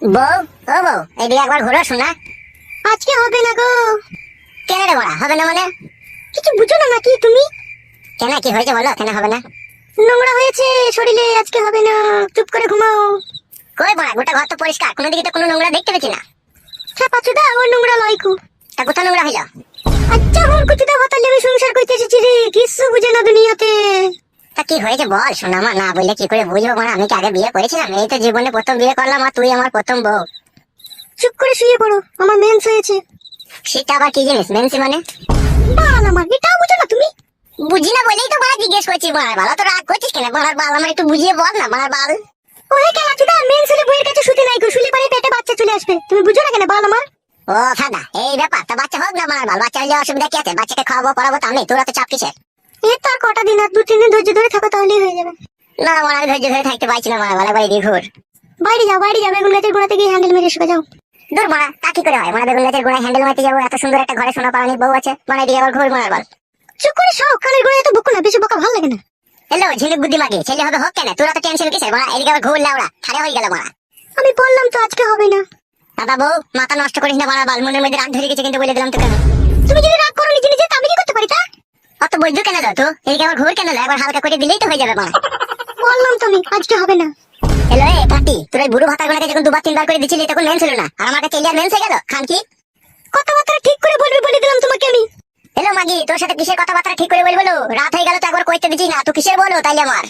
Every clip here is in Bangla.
বউ, ও বউ, এদিকে একবার ঘুরো শোনা। আজকে হবে না গো। কেন রে বড়া, হবে না মানে? কিছু বুঝো না নাকি তুমি? কেন, কি হয়েছে বলো, কেন হবে না? নোংরা হয়েছে শরীরে, আজকে হবে না। চুপ করে ঘুমাও। কই বড়া, গোটা ঘর তো পরিষ্কার, কোনো দিকে তো কোনো নোংরা দেখতে পেছি না। হ্যাঁ পাচুদা, ও নোংরা লয়কু। তা কোথাও নোংরা হইলো? আচ্ছা ওর কুচুদা হতালে আমি সংসার করতে এসেছি রে, কিছু বুঝে না দুনিয়াতে। তা কি হয়েছে বল শোনা, আমার না বললে কি করে বুঝবো? মানে আমি কি আগে বিয়ে করেছিলাম? এই তো জীবনে প্রথম বিয়ে করলাম, আর তুই আমার প্রথম বউ। চুপ করে শুয়ে পড়ো, আমার মেন্স হয়েছে। সেটা আবার কি জিনিস, মেনসি মানে? বাল আমার, এটাও বুঝো না তুমি? বুঝি না বলেই তো বড়া জিজ্ঞেস করছি। বড়ার বাল তো রাগ করছিস কেন? বড়ার বাল আমার একটু বুঝিয়ে বল না, বড়ার বাল। ও হে কেলাচুদা, মেন্স হলে বইয়ের কাছে শুতে নাই গো, শুলে পারে পেটে বাচ্চা চলে আসবে। তুমি বুঝো না কেন বাল আমার? ও ফাদা, এই ব্যাপার। তা বাচ্চা হোক না বড়ার বাল, বাচ্চা হলে অসুবিধা কি আছে? বাচ্চাকে খাওয়াবো পড়াবো তো আমি, তোরা তো চাপ কিসের? এর তো আর কটা দিন, আর 2-3 দিন ধৈর্য ধরে থাকো, তাহলেই হয়ে যাবে। না বড়া, আমি ধৈর্য ধরে থাকতে পারছি না বড়া, বলা বাড়ি দিয়ে ঘুর। বাইরে যাও, বাইরে যাও, বেগুন গাছের গোড়াতে গিয়ে হ্যান্ডেল মেরে শুয়ে যাও। দূর বড়া, তা কি করে হয়? মানে বেগুন গাছের গোড়ায় হ্যান্ডেল মারতে যাবো? এত সুন্দর একটা ঘরে সোনা পাড়ানি বউ আছে, মানে দিয়ে আবার ঘুর বড়ার বাল। চুপ করে শাও, কানের গোড়ায় এত বকো না, বেশি বকা ভালো লাগে না। হ্যালো ঝিলিক বুদ্ধি মাগি, ছেলে হবে হোক কেন, তোরা তো টেনশন কিসের বড়া? এদিকে আবার ঘুর লাউড়া খারে হয়ে গেল বড়া। আমি বললাম তো আজকে হবে না। দাদা বউ, মাথা নষ্ট করিস না বড়ার বাল, মনের মধ্যে রাগ ধরে গেছে কিন্তু বলে দিলাম তোকে আমি। তুমি যদি রাগ করো নিজে নিজে, তা আমি কি করতে পারি তা? অত বৈদ্য কেন লো তো? এদিকে আবার ঘুর কেন লো? একবার হালকা করে দিলেই তো হয়ে যাবে বড়া। বললাম তো আমি আজকে হবে না। হ্যালো এ পাটি, তোর এই বুড়ো ভাতার গোনাকে যখন 2-3 বার করে দিছিলি তখন মেন ছিল না, আর আমাকে চেলিয়ার মেন হয়ে গেল খান কি? কথাবার্তা ঠিক করে বলবে বলে দিলাম তোমাকে আমি। হ্যালো মাগি, তোর সাথে কিসের কথাবার্তা ঠিক করে বলবো? রাত হয়ে গেল তো একবার কইতে দিছিস না, তুই কিসের বলো তাইলে আমার?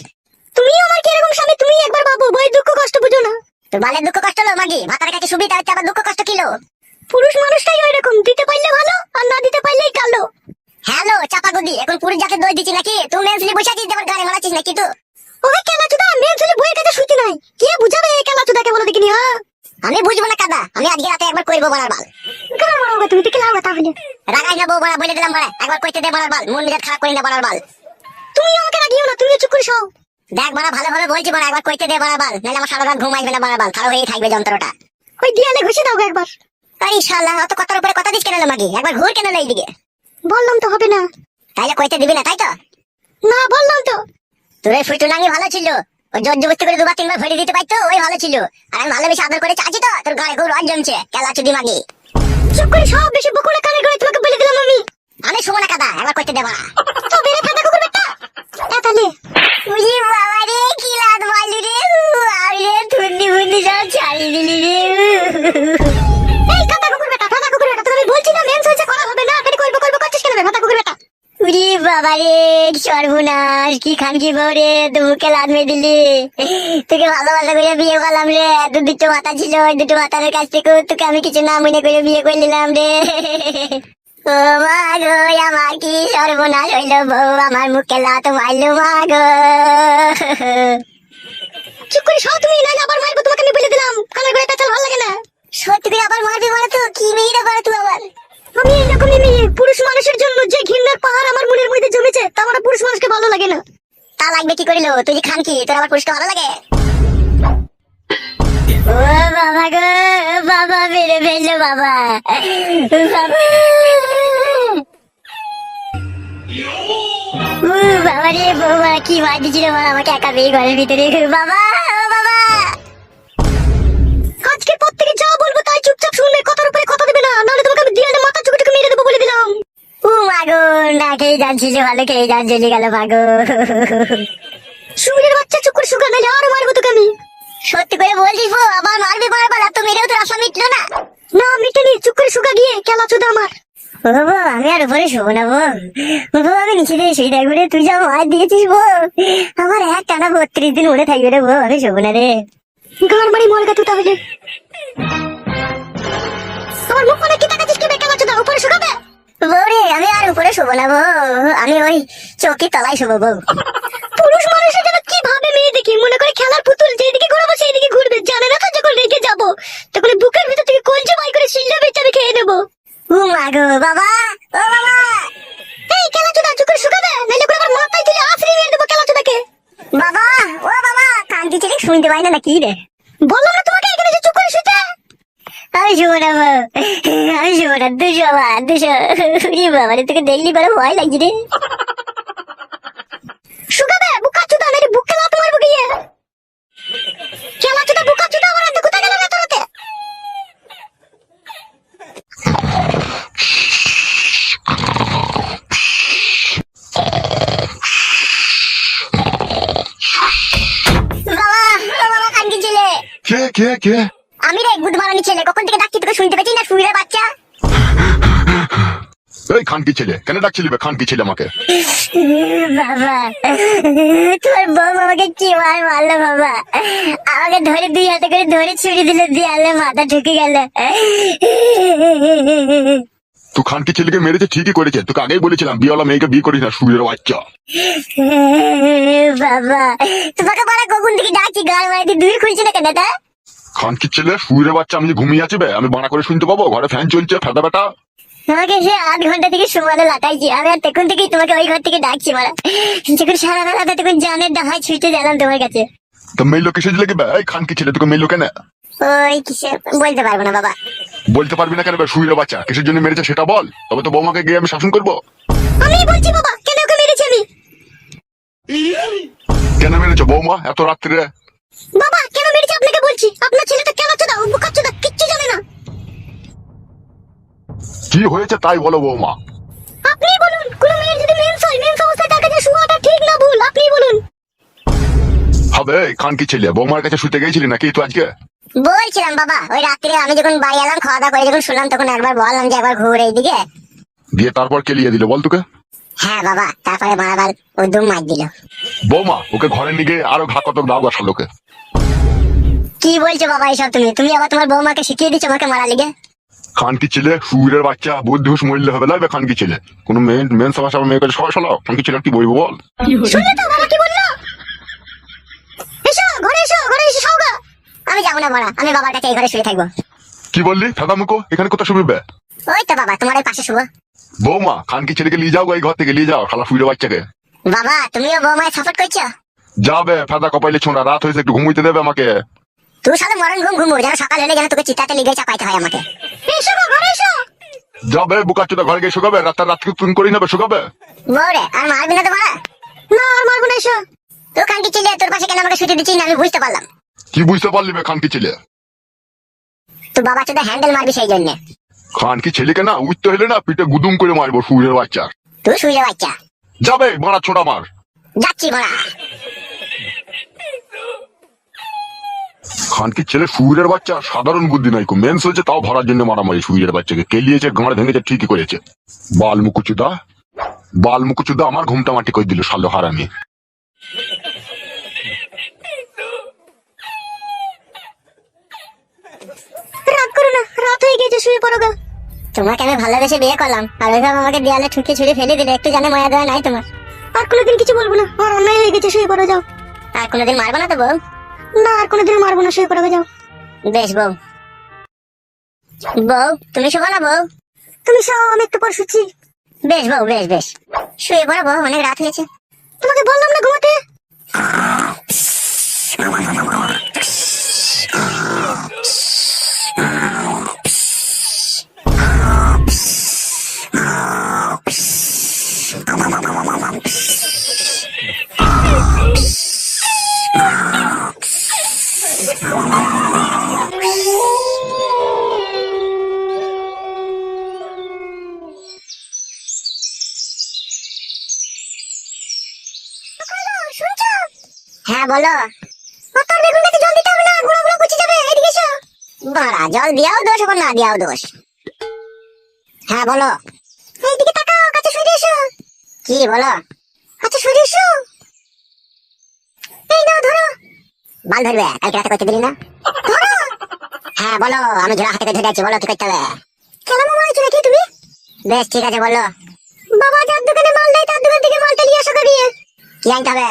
তুমিও আমার কি এরকম স্বামী? তুমি একবার ভাবো, বই দুঃখ কষ্ট বুঝো না। তোর বালের দুঃখ কষ্ট লো মাগি, ভাতার কাছে সুবিধা হচ্ছে, আবার দুঃখ কষ্ট কিলো? পুরুষ মানুষটাই ওই রকম, দিতে পারলে ভালো, আর না দিতে পারলেই কালো। হ্যালো চাপা গুদি, এখন পুরুষ জাতের দই দিচ্ছি নাকি? তুই মেনসিলি বসে আছিস, যেমন গাড়ি মারাচ্ছিস নাকি তুই? ওই কেলাচুদা, মেয়ে ছেলে বইয়ের কাছে শুতে নাই, কে বুঝাবে এই কেলাচুদাকে বলো দেখিনি? হ্যাঁ আমি বুঝবো না কাদা, আমি আজকে রাতে একবার কইবো বলার বাল। গান মারোগে তুমি, দেখে লাও তাহলে। রাগাই না বউ বড়া, বলে দিলাম বড়া, একবার কইতে দে বলার বাল, মন মেজাজ খারাপ করি না বলার বাল। তুমি আমাকে রাগিও না, তুমিও চুপ করে শাও। দেখ বড়া, ভালো ভালো বলছি বড়া, একবার কইতে দে বলার বাল, নাহলে আমার সারা রাত ঘুম আসবে না বলার বাল, খারাপ হয়েই থাকবে যন্ত্রটা। ওই দিয়ালে ঘষে দাও গো একবার। আরে শালা, অত কথার উপরে কথা দিস কেন লো মাগি? একবার ঘুর কেন লো এইদিকে? বললাম তো হবে না। তাইলে কইতে দিবি না তাই তো? না বললাম তো। তোর এই ফুটু নাঙ্গি ভালো ছিল, ওই জোর জবস্তি করে 2-3 বার ভরে দিতে পারতো, ওই ভালো ছিল। আর আমি ভালোবেসে আদর করে চাচ্ছি তো, তোর গাড়ি খুব রস জমছে কেলা চুদি মাগি। চুপ করে শাও, বেশি বকো না, কানের গোড়ায় তোমাকে বলে দিলাম আমি। আমি শুবো না কাদা, একবার কইতে দে বড়া। তো বেরে ফাটা কুকুর বেটা। তাহলে উজি বাবা রে, কি লাদ মারলি রে, আরে ঠুন্ডি ফুন্ডি সব ছাড়ি দিলি রে। এই কাটা কুকুর বেটা, ফাটা কুকুর বেটা, তোকে আমি বলছি না মেন্স হয়েছে, করা হবে না, খালি করবো করবো করছিস কেন রে ফাটা কুকুর বেটা? উরি বাবা রে, সর্বনাশ, কি খান কি বউ রে, তুই মুখে লাদ মেরে দিলি। তোকে ভালোবাসা করে বিয়ে করলাম রে, দুটো মাথা ছিল, ওই দুটো মাথার কাছ থেকে তোকে আমি কিছু না মনে করে বিয়ে করে নিলাম রে। ও মা গো, আমার কি সর্বনাশ হইলো, বউ আমার মুখে লাত মারলো মা গো। চুপ করে শাও তুমি, নাইলে আবার মারবো তোমাকে, আমি বলে দিলাম। কানের গোড়ায় পেঁচাল ভালো লাগে না। সত্যি করে আবার মারবি বলে তো? কি মেয়েরা করে তুই আবার? আমি এইরকমই মেয়ে, পুরুষ মানুষের জন্য যে ঘৃণার পাহাড় আমার মনের মধ্যে জমেছে, তা আমার পুরুষ মানুষকে ভালো লাগে না। তা লাগবে কি করিল? তুই যে খান কি, তোর আবার পুরুষকে ভালো লাগে? ও বাবা গো, বাবা মেরে ফেললো বাবা, বাবা। বাবা রে, বাবা কি মার দিছিল আমাকে একা পেয়ে ঘরের ভিতরে। বাবা, ও বাবা। আজকের পর থেকে যা বলবো তাই চুপচাপ শুনবে, কথার উপরে কথা দেবে না, নাহলে তোমাকে আমি দিয়ালে মাথা চুকে চুকে মেরে দেবো বলে দিলাম। ও মাগো, না খেয়ে যাচ্ছিল, ভালো খেয়ে যান চলে গেল মাগো। শুয়োরের বাচ্চা, চুপ করে শুকা, নাহলে আরো মারবো তোকে আমি। সত্যি করে বলছিস বউ, আবার মারবি বারবার? এত মেরেও তোর আশা মিটলো না? না মিটেনি, চুপ করে শুকা গিয়ে, কেলা চোদা আমার। ও বউ, আমি আর উপরে শোবো না বউ। ও বউ, আমি নিচে দিয়ে শুই থাকবো রে, তুই যা মার দিয়েছিস বউ, আমার এক টানা 32 দিন উড়ে থাকবে রে বউ, আমি শোবো না রে। গাঁর মারি মলগা তুই তাহলে। আমার মুখ মানে কি তাকাচ্ছিস কি বে, কেলা চোদা? উপরে শুকাবে? বউ রে, আমি আর উপরে শোবো না বউ, আমি ওই চৌকির তলায় শোবো বউ। পুরুষ মানুষের যেন কি ভাবে মেয়ে দেখি, মনে করে খেলার পুতুল, যেদিকে ঘুরাবো সেই দিকে ঘুরবে, জানে না তো যখন রেখে যাবো তখন ওই বুকের ভিতর থেকে কলজে বাই করে শিল্লা বেচে আমি খেয়ে নেবো। ও মাগো বাবা, ও বাবা। এই কেলা চোদা, চুপ করে শুকাবে, নাইলে করে আমার মাথায় তুলে আছড়ে মেরে দেবো কেলা চোদাকে। বাবা, ও বাবা, কান্তি ছেলে শুনতে পাই না নাকি রে? বললাম না তোমাকে এখানে যে চুপ করে শুতে। আমি শোবো না বউ, আমি শোবো না, 200 বার 200। বাবা রে, তোকে দেখলি বলে ভয় লাগছে রে। শুকাবে বুকা চোদা, নাইলে বুকে লাত মারবো গিয়ে। কেলা চোদা, বুকা চোদা, আমার হাতে কোথায় গেল রাতে রাতে? কে আমি রে গুদমারানি ছেলে, কখন থেকে ডাকছি তোকে শুনতে পেয়েছি না শুয়ে বাচ্চা? এই খানকি ছেলে, কেন ডাকছিলি বে খানকি ছেলে আমাকে? বাবা, তোর বউ আমাকে কি মার মারলো বাবা। আমাকে ধরে 2 হাতে করে ধরে ছুরি দিলে, দেয়ালে মাথা ঢুকে গেল। তুই খানকি ছেলেকে মেরেছে ঠিকই করেছে, তোকে আগেই বলেছিলাম বিয়েওয়ালা মেয়েকে বিয়ে করিস না, শুয়ের বাচ্চা। বাবা, তোমাকে বলা কখন থেকে ডাকছি, গাল মারাতে দূর খুলছি না কেন? তা খানকি ছেলে শুয়ের বাচ্চা, আমি যে ঘুমিয়ে আছি বে, আমি বানা করে শুনতে পাবো? ঘরে ফ্যান চলছে, ফেদা বেটা। তোমাকে সে 8 ঘন্টা থেকে সুমালে লাটাইছি আমি, আর তখন থেকেই তোমাকে ওই ঘর থেকে ডাকছি মারা। যখন সারা বেলাতে তখন জানের ডাহায় ছুটে গেলাম তোমার কাছে। তো মেয়ে লোক কিসের লেগে বে? এই খানকি ছেলে, তোকে মেয়ে লোক কেন? ওই কিসে বলতে পারবো না বাবা। বলতে পারবি না কেন বে? শুয়ের বাচ্চা কিসের জন্য মেরেছে সেটা বল, তবে তো বৌমাকে গিয়ে আমি শাসন করবো। আমি বলছি বাবা, কেন ওকে মেরেছি আমি? কেন মেরেছো বৌমা এত রাত্রে? বাবা কেন মেরেছি আপনাকে বলছি। আপনার ছেলেটা কেন চোদা, ও বোকা চোদা, কিচ্ছু জানে না। কি হয়েছে তাই বলো বৌমা। আপনি বলুন, কোন মেয়ের যদি মেন্স হয়, মেন্স অবস্থায় তার কাছে শোয়াটা ঠিক না ভুল, আপনি বলুন। হবে এই খানকি ছেলে, বৌমার কাছে শুতে গেছিলি নাকি তুই আজকে? বলছিলাম বাবা, ওই রাত্রে আমি যখন বাড়ি এলাম, খাওয়া দাওয়া করে যখন শুনলাম, তখন একবার বললাম যে একবার ঘুরে এইদিকে। দিয়ে তারপর কেলিয়ে দিল বল তোকে? হ্যাঁ বাবা, তারপরে মারাবার উদ্যম মার দিল। বৌমা ওকে ঘরে নিয়ে গিয়ে আরো ঘা কত দাও গাছার লোকে। কি বলছো বাবা এইসব? তুমি আবার তোমার বৌমাকে শিখিয়ে দিচ্ছ আমাকে মারা লিগে? খানকি ছেলে শুয়ের বাচ্চা, বুদ্ধি হুশ মরলে হবে না খানকি ছেলে। কোন মেন সভা সভা মেয়ে কাছে সবাই শোনাও, খানকি ছেলে কি বলবো বল? শুনলে তো বাবা কি বললো? এসো ঘরে, এসো ঘরে, এসে সওগা। আমি যাবো না মারা, আমি বাবার কাছে এই ঘরে শুয়ে থাকবো। কি বললি ফেদা মুখো? এখানে কোথায় শুবি বে? ওই তো বাবা, তোমার ওই পাশে শুবো। বৌমা খানকি ছেলেকে নিয়ে যাও, এই ঘর থেকে নিয়ে যাও শালা শুয়ের বাচ্চাকে। বাবা তুমিও বৌমায় সাপোর্ট করছো? যাবে ফেদা কপাইলে ছোঁড়া, রাত হয়েছে একটু ঘুমাইতে দেবে আমাকে। তুই সাথে মরণ ঘুমবো, যেন সকাল হলে যেন তোকে চিতাতে লিগে চাপাইতে হয় আমাকে। এসো গো, ঘরে এসো। যাবে বুকা চোদা, ঘরে গিয়ে শুকাবে, রাতকে তুন করি নেবে শুকাবে। বৌরে আর মারবি না তো মারা? না আর মারবো না, এসো। তুই কান্তি ছিলে, তোর পাশে কেন আমাকে শুতে দিচ্ছিস না আমি বুঝতে পারলাম। কি বুঝতে পারলি বে খানকি ছেলে? তুই বাবা চোদা হ্যান্ডেল মারবি সেই জন্য। খানকি ছেলেকে না উঠতে হলে না পিঠে গুদুম করে মারবো শুয়ের বাচ্চা। তুই শুয়ে বাচ্চা। যাবে মারা ছোটা মার। যাচ্ছি মারা। খানকি ছেলে শুয়ের বাচ্চা, সাধারণ বুদ্ধি নাই, মেন্স হয়েছে তাও ভরার জন্য মারামারি। শুয়ের বাচ্চাকে কেলিয়েছে, গাঁড় ভেঙেছে, ঠিকই করেছে। বাল মুকুচুদা আমার ঘুমটা মাটি করে দিল শালো হারামি। রাত করো না, রাত হয়ে গেছে, শুয়ে পড়ো গা। তোমাকে আমি ভালোবেসে বিয়ে করলাম, আর ওইভাবে আমাকে দেয়ালে ঠুকে ছুড়ে ফেলে দিলে, একটু জানে মায়া দেওয়া নাই তোমার? আর কোনোদিন কিছু বলবো না, আর অন্যায় হয়ে গেছে, শুয়ে পড়ো যাও। আর কোনোদিন মারবো না তো বউ? না আর কোনোদিন মারবো না, শুয়ে পড়ো গা, যাও। বেশ বউ। বউ তুমি শোবো না বউ? তুমি সব, আমি একটু পর শুচ্ছি। বেশ বউ, বেশ বেশ, শুয়ে পড়ো বউ, অনেক রাত হয়েছে। তোমাকে বললাম না ঘুমাতে। শুনছো? হ্যাঁ বলো। মাথার বেগুন গাছে জল দিতে হবে না, গুঁড়ো গুঁড়ো পচে যাবে, এদিকে এসো। বাড়া, জল দিয়াও দোষ আবার না দিয়াও দোষ। হ্যাঁ বলো। এইদিকে তাকাও, কাছে সরে এসো। কি বলো? কাছে সরে এসো। এই নাও ধরো। বাল ধরবে? কালকে রাতে করতে দিলি না? ধরো। হ্যাঁ বলো, আমি ঝোলা হাতে ধরে আছি, বলো কি করতে হবে? খেলা মামা আছো নাকি তুমি? বেশ ঠিক আছে বলো। বাবা যার দোকানে মাল দেয় তার দোকান থেকে মালটা নিয়ে আসো গাড়িয়ে। কি আনতে হবে?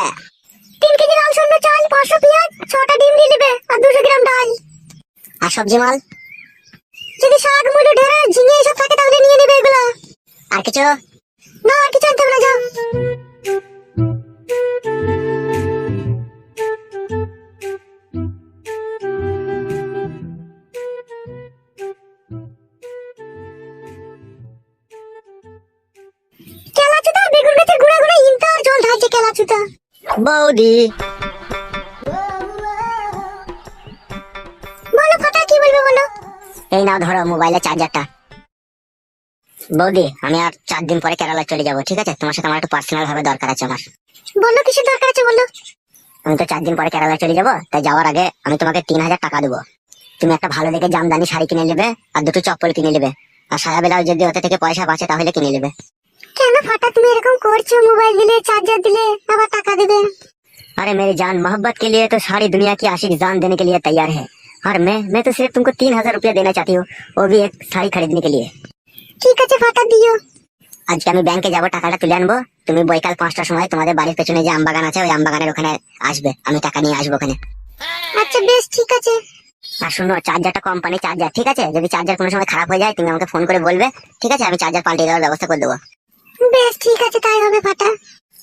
3 কেজি লাল সন্ন্য চাল, 500 পেঁয়াজ, 6টা ডিম দিয়ে নেবে, আর 200 গ্রাম ডাল। আর সবজি মাল? যদি শাক, মুলো, ঢেঁড়স, ঝিঙে এসব থাকে তাহলে নিয়ে নেবে এগুলা। আর কিছু? না আর কিছু আনতে হবে না, যাও। কেলাচুদা বেগুন গাছের গুঁড়া গুঁড়া ইন্টার জল ঢালছে কেলাচুদা। বৌদি বলো ফাটা, কি বলবে বলো। এই নাও ধরো মোবাইলের চার্জারটা। বৌদি আমি আর 4 দিন পরে কেরালা চলে যাবো, ঠিক আছে? তোমার সাথে আমার একটু পার্সোনাল ভাবে দরকার আছে আমার। বলো কিসের দরকার আছে বলো। আমি তো 4 দিন পরে কেরালা চলে যাবো, তাই যাওয়ার আগে আমি তোমাকে 3000 টাকা দেবো। তুমি একটা ভালো দেখে জামদানি শাড়ি কিনে নেবে আর দুটো চপ্পল কিনে নেবে, আর সারা বেলাও যদি ওতে থেকে পয়সা বাঁচে তাহলে কিনে নেবে। কেন ফাটা তুমি এরকম করছো? মোবাইল দিলে, চার্জার দিলে, আবার টাকা দেবে। अरे मेरी जान, मोहब्बत के लिए तो सारी दुनिया की आशिक जान देने के लिए तैयार है। और मैं तो सिर्फ तुमको 3,000 रुपया देना चाहती हूँ, वो भी एक শাড়ি खरीदने के लिए। ঠিক আছে ফাটা, দিও। আজকে আমি ব্যাংকে যাবো, টাকাটা তুলে আনবো। তুমি বৈকাল 5টার সময় তোমাদের বাড়ির পেছনে যে আমবাগান আছে ওই আমবাগানের ওখানে আসবে, আমি টাকা নিয়ে আসবো ওখানে। আচ্ছা বেশ, ঠিক আছে। আর শুনো, চার্জারটা কোম্পানি চার্জার, ঠিক আছে? যদি চার্জার কোনো সময় খারাপ হয়ে যায় তুমি আমাকে ফোন করে বলবে, ঠিক আছে? আমি চার্জার পাল্টে দেওয়ার ব্যবস্থা করে দেবো। বেশ ঠিক আছে, তাই হবে ফাটা।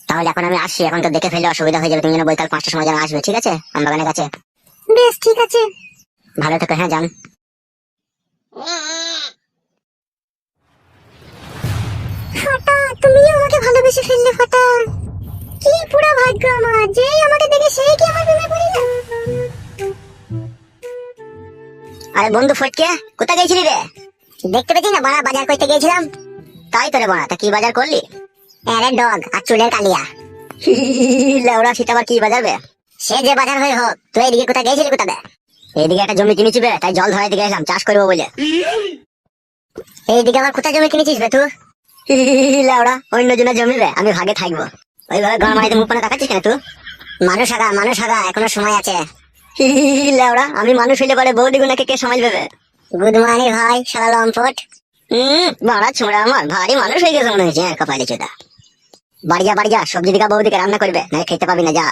তাহলে এখন আমি আসছি, এখন তো দেখে ফেললে অসুবিধা হয়ে যাবে। তুমি যেন বৈকাল 5টার সময় যেন আসবে, ঠিক আছে? আমবাগানের কাছে। বেশ ঠিক আছে। ভালো থেকো, হ্যাঁ যান। ফাটা, তুমিও আমাকে ভালোবেসে ফেললে ফাটা। কি পুরো ভাগ্য আমার, যেই আমাকে দেখে সেই কি আমার প্রেমে পড়ে গেল। আরে বন্ধু ফটকে, কোথায় গেছিলি রে? দেখতে পেয়েছি না বাড়া, বাজার করতে গেছিলাম। তাই তো রে বাড়া, তা কি বাজার করলি? আরে ডগ আর চুলের কালিয়া। লেওড়া, সেটা আবার কি বাজাবে? সে যে বাজার হয়ে হোক, তুই এদিকে কোথায় গেছিলি? কোথায়? এইদিকে একটা জমি কিনেছি বে, তাই জল ধরাইতে গেছিলাম চাষ করবো বলে। এইদিকে আবার কোথায় জমি কিনেছিস বে তুই? লেওড়া, অন্য জনের জমি বে, আমি ভাগে থাকবো। ওইভাবে ঘর মারিতে মুখ পানে তাকাচ্ছিস কেন তুই? মানুষ আগা, এখনো সময় আছে। লেওড়া, আমি মানুষ হইলে পরে বৌদি গুনাকে কে সামাল দেবে? গুড মর্নিং ভাই, শালা লম্পট। বাড়া ছোঁড়া, আমার ভারী মানুষ হয়ে গেছে মনে হয়েছে। কপালে চোদা, বাড়ি যা, সবজি দিকা বৌদিকে রান্না করবে, না খেতে পাবি না, যা।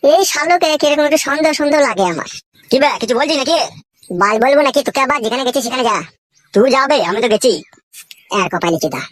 এই শালোকে কিরকম একটু সন্দেহ সন্দেহ লাগে আমার। কি বে, কিছু বলছি নাকি? বাল বলবো নাকি তোকে? আবার যেখানে গেছিস সেখানে যা। তুই যাবে, আমি তো গেছি। আর কপালে চোদা।